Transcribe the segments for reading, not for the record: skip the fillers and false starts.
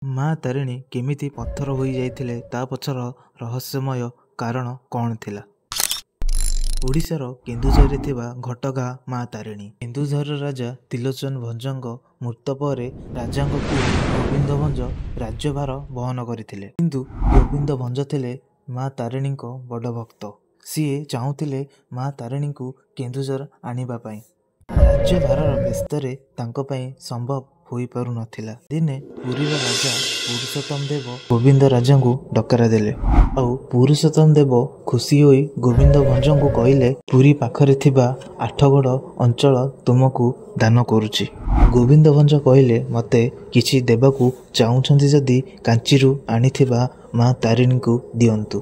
ମା ତାରିଣୀ କେମିତି ପଥର ହୋଇ ଯାଇଥିଲେ ତା ପଛର ରହସ୍ୟମୟ କାରଣ କ'ଣ ଥିଲା? ଓଡ଼ିଶାର କେନ୍ଦୁଝରରେ ଥିବା ଘଟଗାଁ ମା ତାରିଣୀ। କେନ୍ଦୁଝରର ରାଜା ତ୍ରିଲୋଚନ ଭଞ୍ଜଙ୍କ ମୃତ୍ୟୁ ପରେ ରାଜାଙ୍କ ପୁଅ ଗୋବିନ୍ଦ ଭଞ୍ଜ ରାଜ୍ୟଭାର ବହନ କରିଥିଲେ। କିନ୍ତୁ ଗୋବିନ୍ଦ ଭଞ୍ଜ ଥିଲେ ମା ତାରିଣୀଙ୍କ ବଡ଼ ଭକ୍ତ। ସିଏ ଚାହୁଁଥିଲେ ମା ତାରିଣୀଙ୍କୁ କେନ୍ଦୁଝର ଆଣିବା ପାଇଁ। ରାଜ୍ୟଭାରର ବ୍ୟସ୍ତରେ ତାଙ୍କ ପାଇଁ ସମ୍ଭବ ହୋଇପାରୁନଥିଲା। ଦିନେ ପୁରୀର ରାଜା ପୁରୁଷୋତ୍ତମ ଦେବ ଗୋବିନ୍ଦ ରାଜାଙ୍କୁ ଡକରା ଦେଲେ। ଆଉ ପୁରୁଷୋତ୍ତମ ଦେବ ଖୁସି ହୋଇ ଗୋବିନ୍ଦ ଭଞ୍ଜଙ୍କୁ କହିଲେ, ପୁରୀ ପାଖରେ ଥିବା ଆଠଗଡ଼ ଅଞ୍ଚଳ ତୁମକୁ ଦାନ କରୁଛି। ଗୋବିନ୍ଦ ଭଞ୍ଜ କହିଲେ, ମୋତେ କିଛି ଦେବାକୁ ଚାହୁଁଛନ୍ତି ଯଦି କାଞ୍ଚିରୁ ଆଣିଥିବା ମା ତାରିଣୀଙ୍କୁ ଦିଅନ୍ତୁ।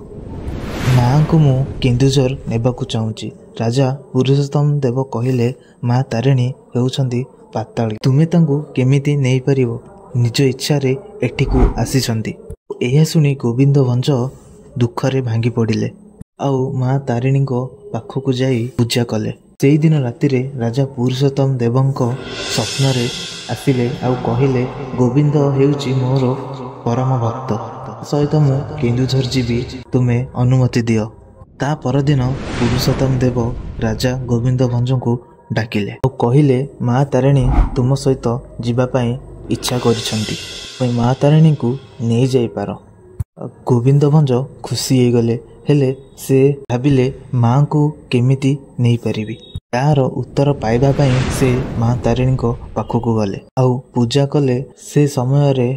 ମାଙ୍କୁ ମୁଁ କେନ୍ଦୁଝର ନେବାକୁ ଚାହୁଁଛି। ରାଜା ପୁରୁଷୋତ୍ତମ ଦେବ କହିଲେ, ମା ତାରିଣୀ ହେଉଛନ୍ତି ପାତାଳୀ। ତୁମେ ତାଙ୍କୁ କେମିତି ନେଇପାରିବ? ନିଜ ଇଚ୍ଛାରେ ଏଠିକୁ ଆସିଛନ୍ତି। ଏହା ଶୁଣି ଗୋବିନ୍ଦ ଭଞ୍ଜ ଦୁଃଖରେ ଭାଙ୍ଗି ପଡ଼ିଲେ। ଆଉ ମା ତାରିଣୀଙ୍କ ପାଖକୁ ଯାଇ ପୂଜା କଲେ। ସେଇଦିନ ରାତିରେ ରାଜା ପୁରୁଷୋତ୍ତମ ଦେବଙ୍କ ସ୍ୱପ୍ନରେ ଆସିଲେ ଆଉ କହିଲେ, ଗୋବିନ୍ଦ ହେଉଛି ମୋର ପରମ ଭକ୍ତ। ସହିତ ମୁଁ କେନ୍ଦୁଝର ଯିବି, ତୁମେ ଅନୁମତି ଦିଅ। ତା ପରଦିନ ପୁରୁଷୋତ୍ତମ ଦେବ ରାଜା ଗୋବିନ୍ଦ ଭଞ୍ଜଙ୍କୁ ଡାକିଲେ ଆଉ କହିଲେ, ମା ତାରିଣୀ ତୁମ ସହିତ ଯିବା ପାଇଁ ଇଚ୍ଛା କରିଛନ୍ତି। ତୁମେ ମା ତାରିଣୀଙ୍କୁ ନେଇଯାଇପାର। ଗୋବିନ୍ଦ ଭଞ୍ଜ ଖୁସି ହେଇଗଲେ। ହେଲେ ସେ ଭାବିଲେ ମାଙ୍କୁ କେମିତି ନେଇପାରିବି। ତାର ଉତ୍ତର ପାଇବା ପାଇଁ ସେ ମା ତାରିଣୀଙ୍କ ପାଖକୁ ଗଲେ ଆଉ ପୂଜା କଲେ। ସେ ସମୟରେ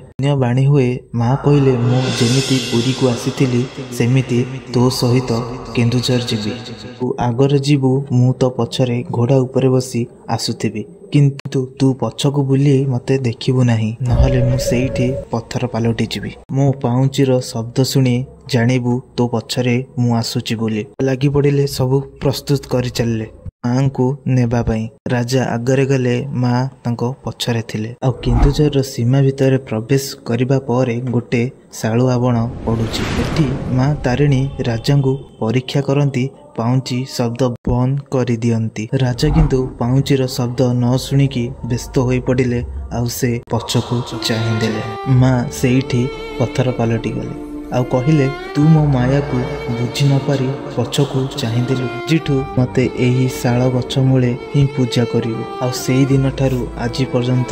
ବାଣୀ ହୁଏ, ମା କହିଲେ, ମୁଁ ଯେମିତି ପୁରୀକୁ ଆସିଥିଲି ସେମିତି ତୋ ସହିତ କେନ୍ଦୁଝର ଯିବି। ତୁ ଆଗରେ ଯିବୁ, ମୁଁ ତ ପଛରେ ଘୋଡ଼ା ଉପରେ ବସି ଆସୁଥିବି। କିନ୍ତୁ ତୁ ପଛକୁ ବୁଲି ମୋତେ ଦେଖିବୁ ନାହିଁ, ନହେଲେ ମୁଁ ସେଇଠି ପଥର ପାଲଟି ଯିବି। ମୋ ପାଉଁଜିର ଶବ୍ଦ ଶୁଣି ଜାଣିବୁ ତୋ ପଛରେ ମୁଁ ଆସୁଛି ବୋଲି। ଲାଗି ପଡ଼ିଲେ, ସବୁ ପ୍ରସ୍ତୁତ କରି ଚାଲିଲେ ମାଙ୍କୁ ନେବା ପାଇଁ। ରାଜା ଆଗରେ ଗଲେ, ମା ତାଙ୍କ ପଛରେ ଥିଲେ। ଆଉ କେନ୍ଦୁଝରର ସୀମା ଭିତରେ ପ୍ରବେଶ କରିବା ପରେ ଗୋଟେ ଶାଳୁଆ ବଣ ପଡ଼ୁଛି। ଏଠି ମା ତାରିଣୀ ରାଜାଙ୍କୁ ପରୀକ୍ଷା କରନ୍ତି, ପାଉଁଜି ଶବ୍ଦ ବନ୍ଦ କରିଦିଅନ୍ତି। ରାଜା କିନ୍ତୁ ପାଉଁଜିର ଶବ୍ଦ ନ ଶୁଣିକି ବ୍ୟସ୍ତ ହୋଇପଡ଼ିଲେ ଆଉ ସେ ପଛକୁ ଚାହିଁଦେଲେ। ମା ସେଇଠି ପଥର ପାଲଟି ଗଲେ ଆଉ କହିଲେ, ତୁ ମୋ ମାୟାକୁ ବୁଝି ନ ପାରି ପଛକୁ ଚାହିଁଦେଲୁ। ଆଜିଠୁ ମୋତେ ଏହି ଶାଳ ଗଛ ମୂଳେ ହିଁ ପୂଜା କରିବୁ। ଆଉ ସେଇ ଦିନଠାରୁ ଆଜି ପର୍ଯ୍ୟନ୍ତ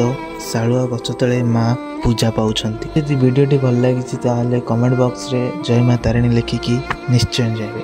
ଶାଳୁଆ ଗଛ ତଳେ ମା ପୂଜା ପାଉଛନ୍ତି। ଯଦି ଭିଡ଼ିଓଟି ଭଲ ଲାଗିଛି ତାହେଲେ କମେଣ୍ଟ ବକ୍ସରେ ଜୟ ମା ତାରିଣୀ ଲେଖିକି ନିଶ୍ଚୟ ଯାବେ।